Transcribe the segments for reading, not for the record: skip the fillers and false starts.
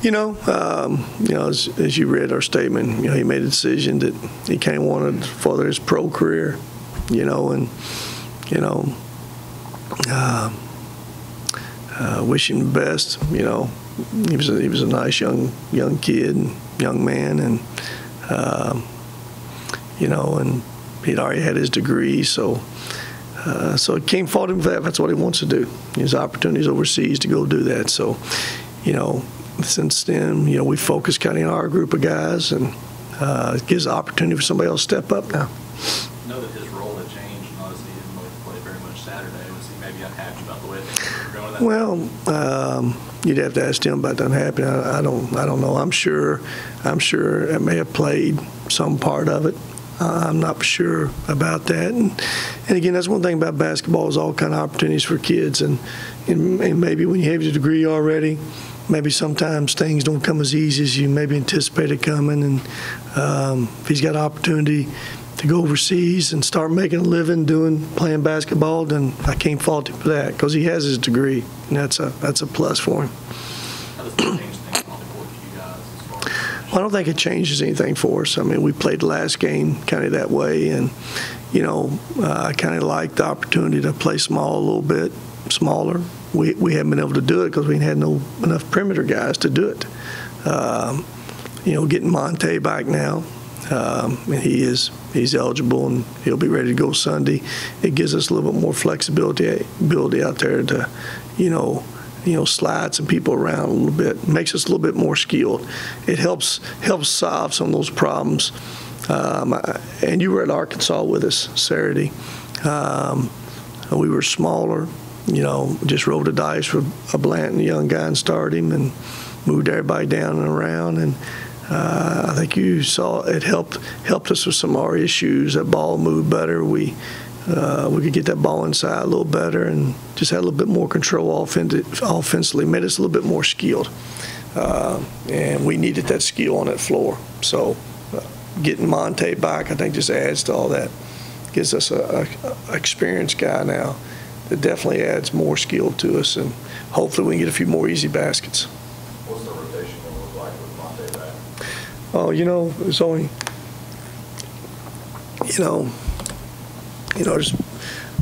As you read our statement, he made a decision that he kind of wanted to further his pro career, wish him the best. He was a nice young kid and young man, and and he'd already had his degree, so it can't fault him for that. That's what he wants to do. His opportunities overseas to go do that. So, since then, we focus kind of on our group of guys, and it gives the opportunity for somebody else to step up now. I know that his role had changed, and obviously he didn't really play very much Saturday. Was he maybe unhappy about the way things were going? Well, you'd have to ask him about unhappy. I don't know. I'm sure it may have played some part of it. I'm not sure about that. And again, that's one thing about basketball, is all kind of opportunities for kids. And maybe when you have your degree already, maybe sometimes things don't come as easy as you maybe anticipated coming. And if he's got an opportunity to go overseas and start making a living playing basketball, then I can't fault him for that, because he has his degree, and that's a plus for him. How does that change things on the court for you guys as far as? I don't think it changes anything for us. I mean, we played the last game kind of that way, and I kind of liked the opportunity to play a little bit smaller. We haven't been able to do it because we had enough perimeter guys to do it. Getting Monte back now, and he's eligible and he'll be ready to go Sunday. It gives us a little bit more flexibility out there to, slide some people around a little bit. Makes us a little bit more skilled. It helps solve some of those problems. And you were at Arkansas with us Saturday. We were smaller. Just rolled the dice with a Blanton, a young guy, and started him, and moved everybody down and around. And I think you saw it helped us with some of our issues. That ball moved better. We could get that ball inside a little better, and just had a little bit more control offensively. Made us a little bit more skilled, and we needed that skill on that floor. So getting Monte back, I think, just adds to all that. Gives us a experienced guy now that definitely adds more skill to us, and hopefully we can get a few more easy baskets. What's the rotation going to look like with Monte back? Oh, it's only, there's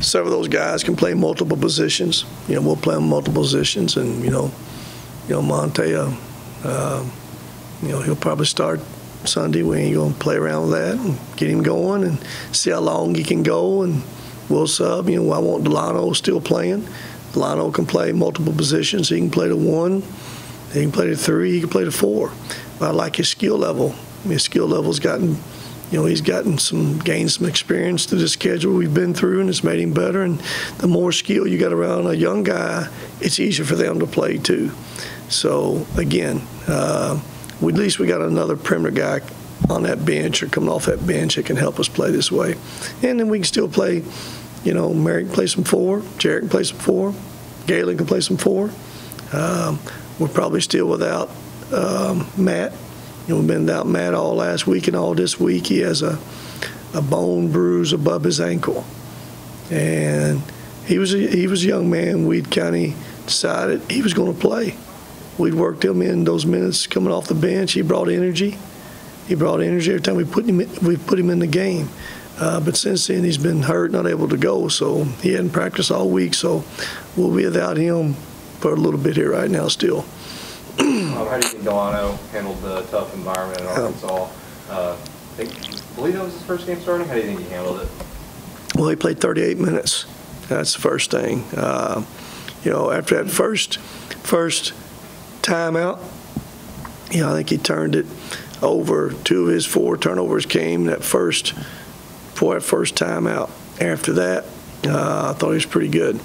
several of those guys can play multiple positions. We'll play them multiple positions, and Monte, he'll probably start Sunday. We ain't going to play around with that and get him going and see how long he can go, and we'll sub. I want Delano still playing. Delano can play multiple positions. He can play the 1, he can play the 3, he can play the 4. But I like his skill level. His skill level's gotten, he's gained some experience through the schedule we've been through, and it's made him better. And the more skill you got around a young guy, it's easier for them to play too. So again, at least we got another perimeter guy on that bench or coming off that bench that can help us play this way. And then we can still play, Merrick can play some 4, Jarrett can play some 4, Galen can play some 4. We're probably still without Matt. We've been without Matt all last week and all this week. He has a bone bruise above his ankle. And he was a young man. We'd kind of decided he was going to play. We'd worked him in those minutes coming off the bench. He brought energy. Every time we put him in the game. But since then, he's been hurt, not able to go. So he hadn't practiced all week. So we'll be without him for a little bit here right now still. How do you think Delano handled the tough environment in Arkansas? I believe that was his first game starting. How do you think he handled it? Well, he played 38 minutes. That's the first thing. After that first timeout, I think he turned it over. 2 of his 4 turnovers came before that first timeout. After that, I thought he was pretty good.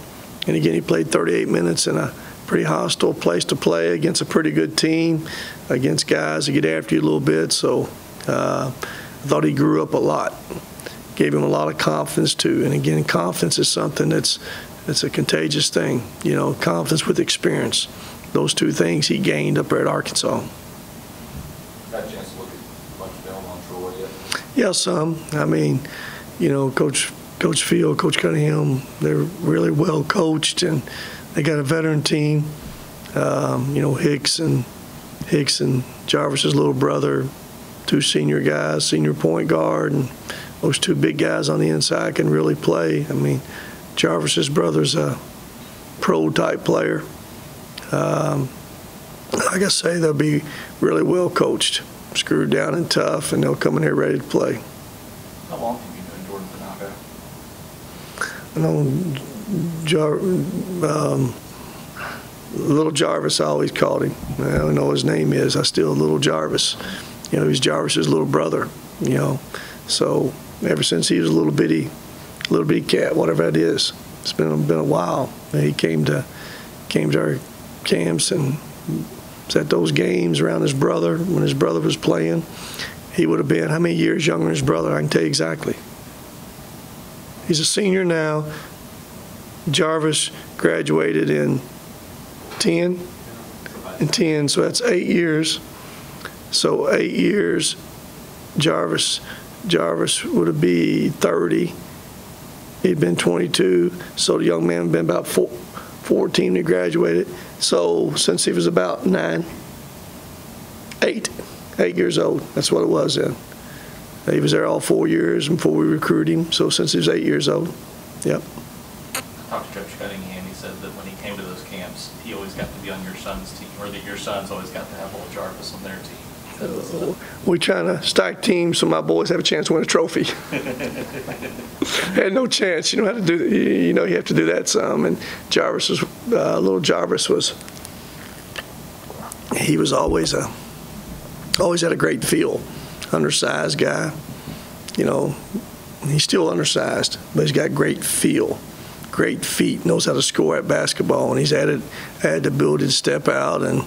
And again, he played 38 minutes in a pretty hostile place to play against a pretty good team, against guys that get after you a little bit. So I thought he grew up a lot. Gave him a lot of confidence too. And again, confidence is something that's a contagious thing. Confidence with experience. Those 2 things he gained up there at Arkansas. Got a chance to look at much film on Troy yet? Yeah, some. I mean, Coach Field, Coach Cunningham, they're really well coached, and they got a veteran team. Hicks Hickson, Jarvis's little brother, 2 senior guys, senior point guard, and those 2 big guys on the inside can really play. I mean, Jarvis's brother's a pro-type player. Like I say, they'll be really well coached, screwed down and tough, and they'll come in here ready to play. How long have you known Jordan Tanaka? I know Little Jarvis, I always called him. I don't know what his name is. I still Little Jarvis. You know, he's Jarvis's little brother, you know. So ever since he was a little bitty cat, whatever that is, it's been a while. And he came to our camps and was at those games around his brother when his brother was playing. He would have been how many years younger than his brother? I can tell you exactly. He's a senior now. Jarvis graduated in 10, so that's 8 years. So 8 years, Jarvis would have been 30. He'd been 22, so the young man had been about 14 when he graduated. So since he was about 8 years old, that's what it was then. He was there all 4 years before we recruited him, so since he was 8 years old. Yep. Talked to Coach Cunningham. He said that when he came to those camps, he always got to be on your son's team, or that your sons always got to have little Jarvis on their team. We're trying to stack teams so my boys have a chance to win a trophy. Had no chance. You know how to do. You know you have to do that some. And Jarvis was little Jarvis was. He was always had a great feel. Undersized guy. You know, he's still undersized, but he's got great feel. Great feet, knows how to score at basketball, and he's had the ability to step out and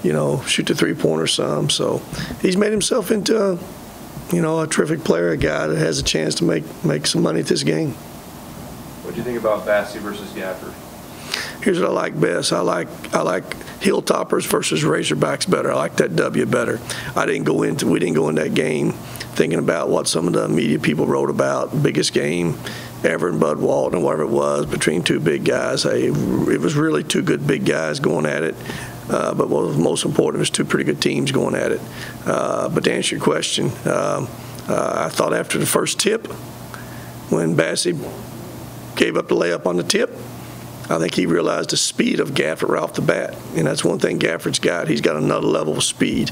you know, shoot the three-pointer some. So he's made himself into, you know, a terrific player, a guy that has a chance to make some money at this game. What do you think about Bassey versus Gafford? Here's what I like best. I like Hilltoppers versus Razorbacks better. I like that W better. We didn't go into that game thinking about what some of the media people wrote about, biggest game ever in Bud Walton or whatever it was, between 2 big guys. It was really 2 good big guys going at it. But what was most important was 2 pretty good teams going at it. But to answer your question, I thought after the first tip, when Bassey gave up the layup on the tip, I think he realized the speed of Gafford right off the bat. And that's one thing Gafford's got. He's got another level of speed.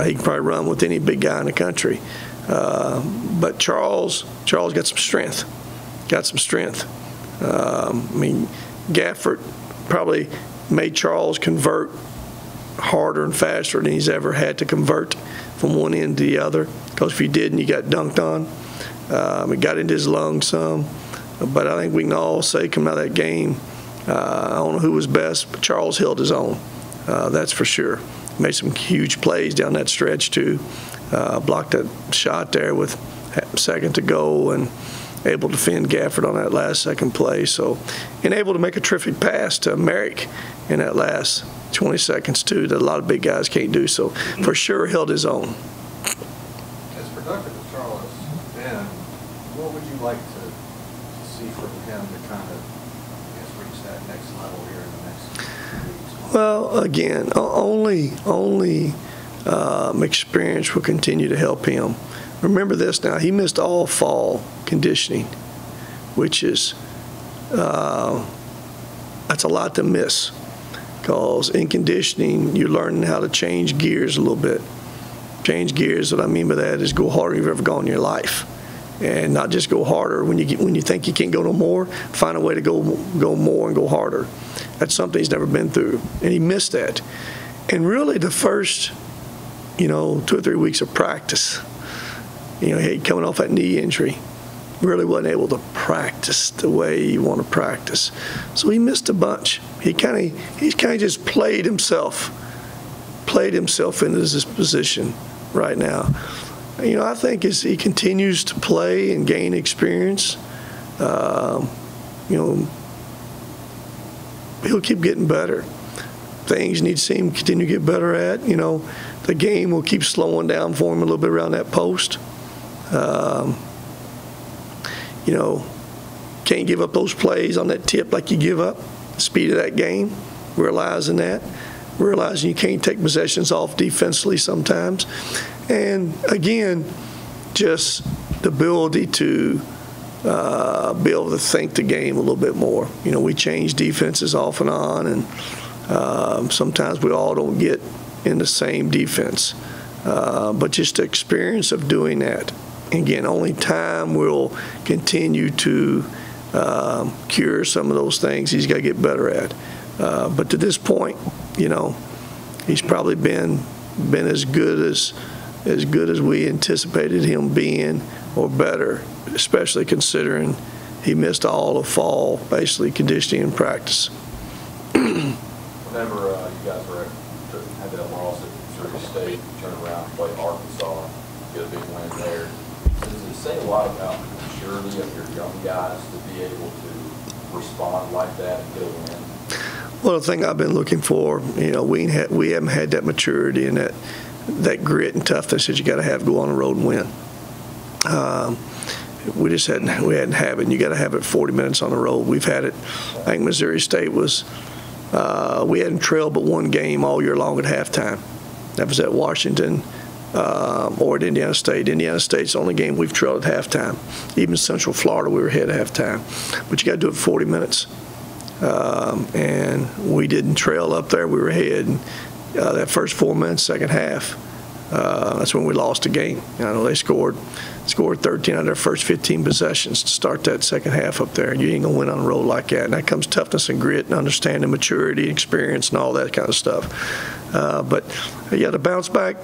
He can probably run with any big guy in the country. But Charles got some strength. I mean, Gafford probably made Charles convert harder and faster than he's ever had to convert from one end to the other. Because if he didn't, you got dunked on. It got into his lungs some. But I think we can all say coming out of that game, I don't know who was best, but Charles held his own. That's for sure. Made some huge plays down that stretch too. Blocked that shot there with a second to go and able to defend Gafford on that last second play. So, and able to make a terrific pass to Merrick in that last 20 seconds too, that a lot of big guys can't do. So for sure held his own. As productive as Charles has been, what would you like to see from him to kind of, I guess, reach that next level here in the next few weeks? Well, again, only experience will continue to help him. Remember this now, he missed all fall conditioning, which is, that's a lot to miss, because in conditioning, you're learning how to change gears a little bit. Change gears, what I mean by that is go harder than you've ever gone in your life. And not just go harder when you think you can't go no more, find a way to go more and go harder. That's something he's never been through, and he missed that. And really the first, 2 or 3 weeks of practice, he coming off that knee injury, really wasn't able to practice the way you want to practice. So he missed a bunch. He's kind of just played himself into this position right now. I think as he continues to play and gain experience, he'll keep getting better. Things you need to see him continue to get better at. The game will keep slowing down for him a little bit around that post. Can't give up those plays on that tip like you give up. The speed of that game. realizing that, realizing you can't take possessions off defensively sometimes. And again, just the ability to be able to think the game a little bit more. You know, we change defenses off and on, and sometimes we all don't get in the same defense. But just the experience of doing that. Again, only time will continue to cure some of those things he's got to get better at. But to this point, you know, he's probably been as good as we anticipated him being, or better, especially considering he missed all of fall, basically conditioning and practice. Whenever you guys had that loss at Missouri State, turn around and play Arkansas, get a big win there, does it say a lot about the maturity of your young guys to be able to respond like that and get a win? Well, the thing I've been looking for, you know, we haven't had that maturity and that grit and toughness that you got to have to go on the road and win. We hadn't have it. And you got to have it 40 minutes on the road. We've had it. I think Missouri State was. We hadn't trailed but one game all year long at halftime. That was at Washington or at Indiana State. Indiana State's the only game we've trailed at halftime. Even Central Florida, we were ahead at halftime. But you got to do it 40 minutes. And we didn't trail up there. We were ahead. And, that first 4 minutes, second half, that's when we lost the game. You know, they scored 13 out of their first 15 possessions to start that second half up there. And you ain't going to win on the road like that. And that comes toughness and grit and understanding, maturity, experience, and all that kind of stuff. But, yeah, the bounce back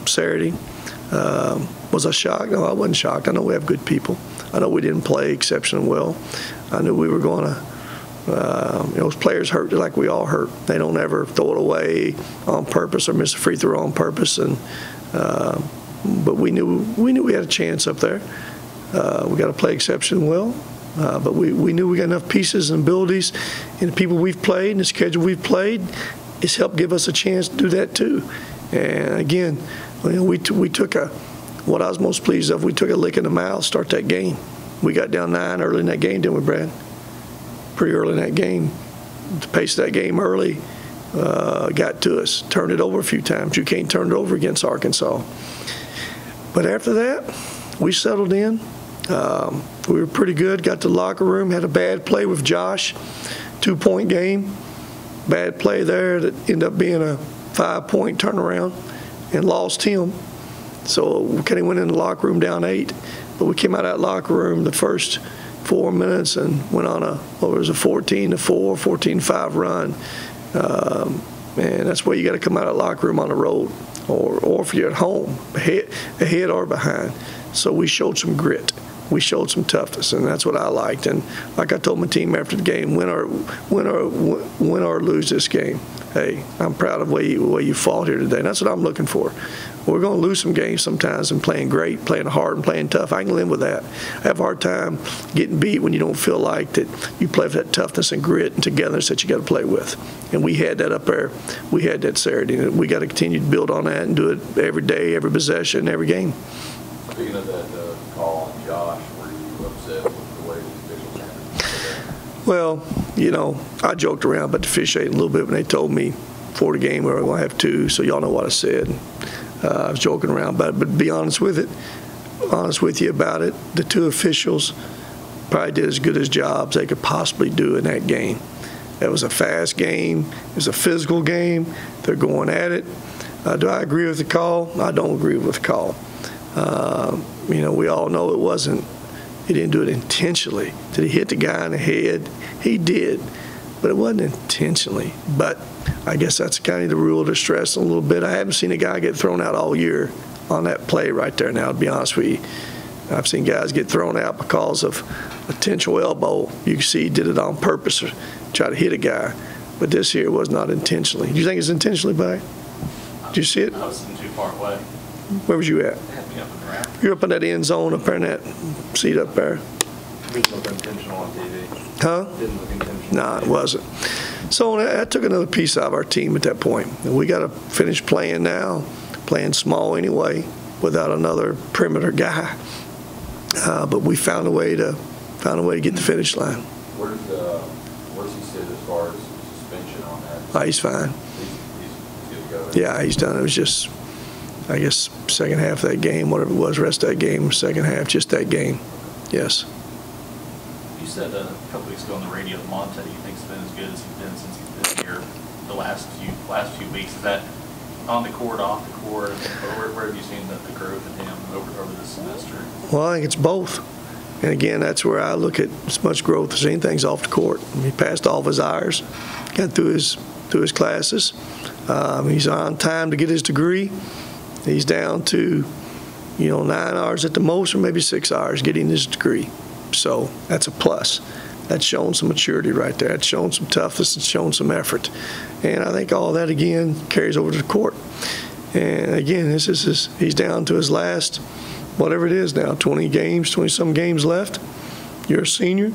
Saturday, was I shocked? No, I wasn't shocked. I know we have good people. I know we didn't play exceptionally well. I knew we were going to. Those players hurt like we all hurt. They don't ever throw it away on purpose or miss a free throw on purpose. And but we knew we had a chance up there. We got to play exceptionally well. But we knew we got enough pieces and abilities, and the people we've played and the schedule we've played, it's helped give us a chance to do that too. And again, we took what I was most pleased of. We took a lick in the mouth to start that game. We got down 9 early in that game, didn't we, Brad? Pretty early in that game. The pace of that game early got to us. Turned it over a few times. You can't turn it over against Arkansas. But after that, we settled in. We were pretty good. Got to the locker room. Had a bad play with Josh. 2-point game. Bad play there that ended up being a 5-point turnaround and lost him. So we kind of went in the locker room down 8. But we came out of that locker room the first 4 minutes and went on a 14-4, 14-5 run. And that's where you got to come out of the locker room on the road, or if you're at home, ahead or behind. So we showed some grit. We showed some toughness, and that's what I liked. And like I told my team after the game, win or lose this game, hey, I'm proud of the way you fought here today. And that's what I'm looking for. We're going to lose some games sometimes and playing great, playing hard, and playing tough. I can live with that. I have a hard time getting beat when you don't feel like that you play with that toughness and grit and togetherness that you got to play with. And we had that up there. We had that Saturday. And we got to continue to build on that and do it every day, every possession, every game. Speaking of that call on Josh, were you upset with the way the officials handled it? Well, you know, I joked around about the officiating a little bit when they told me before the game we were going to have 2, so y'all know what I said. I was joking around about it, but to be honest with you about it, the 2 officials probably did as good as jobs they could possibly do in that game. It was a fast game. It was a physical game. They're going at it. Do I agree with the call? I don't agree with the call. You know, we all know it wasn't. He didn't do it intentionally. Did he hit the guy in the head? He did, but it wasn't intentionally. But I guess that's kind of the rule they're stressing a little bit. I haven't seen a guy get thrown out all year on that play right there now, to be honest with you. I've seen guys get thrown out because of a potential elbow. You can see he did it on purpose or try to hit a guy. But this here was not intentionally. Do you think it's intentionally, Barry? Did you see it? I was sitting too far away. Where was you at? They had me up and around. You're up in that end zone up there in that seat up there. Didn't look intentional on TV. Huh? Didn't look intentional. No, it wasn't. So that took another piece out of our team at that point. And we got to finish playing now, playing small anyway, without another perimeter guy. But we found a way to get the finish line. Where's Oh, he's fine. He's good to go there. Yeah, he's done. It was just, I guess, second half of that game, whatever it was, rest of that game, second half, just that game. Yes. You said a couple weeks ago on the radio that Monte you think's been as good as he's been since he's been here the last few weeks. Is that on the court, off the court? Where have you seen the growth in him over this semester? Well, I think it's both. And again, that's where I look at as much growth as anything's off the court. He passed all of his hours, got through his classes. He's on time to get his degree. He's down to, 9 hours at the most, or maybe 6 hours getting his degree. So that's a plus. That's showing some maturity right there. It's showing some toughness. It's showing some effort. And I think all that, again, carries over to the court. And again, he's down to his last, whatever it is now, 20-some games left. You're a senior.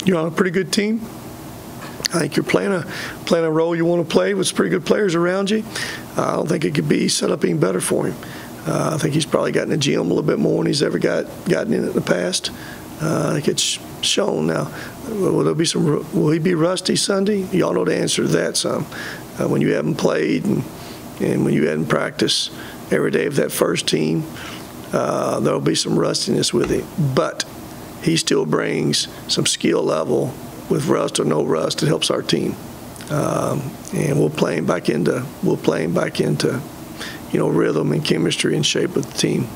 You're on a pretty good team. I think you're playing a role you want to play with pretty good players around you. I don't think it could be set up any better for him. I think he's probably gotten in the gym a little bit more than he's ever gotten in it in the past. I think it's shown now. Will he be rusty Sunday? Y'all know the answer to that some. When you haven't played and when you hadn't practiced every day of that first team, there'll be some rustiness with him. But he still brings some skill level with rust or no rust. It helps our team. And we'll play him back into rhythm and chemistry and shape with the team.